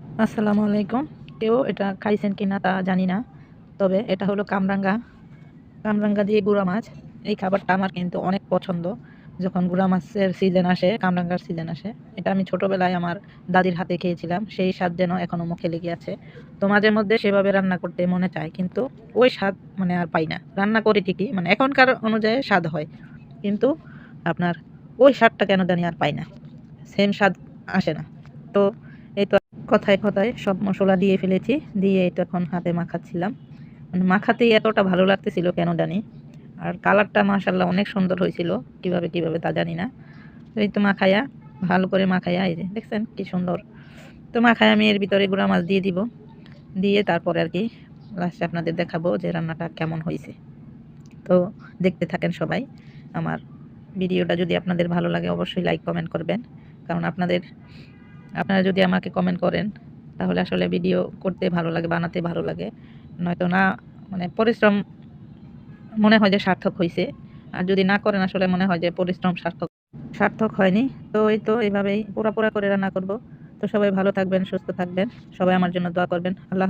আসসালামু আলাইকুম। কেউ এটা খাইছেন কিনা তা জানি না। তবে এটা হলো কামরাঙ্গা। কামরাঙ্গা দিয়ে গুঁড়া মাছ। এই খাবারটা আমার কিন্তু অনেক পছন্দ। যখন গুঁড়া মাছের সিজন আসে, কামরাঙ্গার সিজন আসে। এটা আমি ছোটবেলায় আমার দাদির হাতে খেয়েছিলাম। সেই স্বাদ যেন এখনো মুখে লেগে আছে। তো মাঝে মধ্যে সেভাবে রান্না করতে মনে চায়। কিন্তু ওই স্বাদ মানে আর পাই না। রান্না করি ঠিকই, মানে এখনকার অনুযায়ী স্বাদ হয়। কিন্তু আপনার ওই স্বাদটা কেন জানি আর পাই না। সেম স্বাদ আসে না। তো এই তো কথায় কথায় সব মসলা দিয়ে ফেলেছি, দিয়ে এই তো এখন হাতে মাখাচ্ছিলাম। মানে মাখাতেই এতটা ভালো লাগতেছিল কেন জানি। আর কালারটা মাশাল্লাহ অনেক সুন্দর হয়েছিল, কিভাবে কিভাবে তা জানি না। তো এই তো মাখায়া, ভালো করে মাখায়া, এই যে দেখছেন কি সুন্দর। তো মাখায় আমি এর ভিতরে গুঁড়া মাছ দিয়ে দিব, দিয়ে তারপরে আর কি লাস্টে আপনাদের দেখাবো যে রান্নাটা কেমন হয়েছে। তো দেখতে থাকেন সবাই। আমার ভিডিওটা যদি আপনাদের ভালো লাগে অবশ্যই লাইক কমেন্ট করবেন, কারণ আপনারা যদি আমাকে কমেন্ট করেন তাহলে আসলে ভিডিও করতে ভালো লাগে, বানাতে ভালো লাগে। নয়তো না, মানে পরিশ্রম মনে হয় যে সার্থক হয়েছে। আর যদি না করেন আসলে মনে হয় যে পরিশ্রম সার্থক সার্থক হয়নি। তো এই তো এইভাবেই পোড়া পোড়া করে রান্না করব। তো সবাই ভালো থাকবেন, সুস্থ থাকবেন। সবাই আমার জন্য দোয়া করবেন। আল্লাহ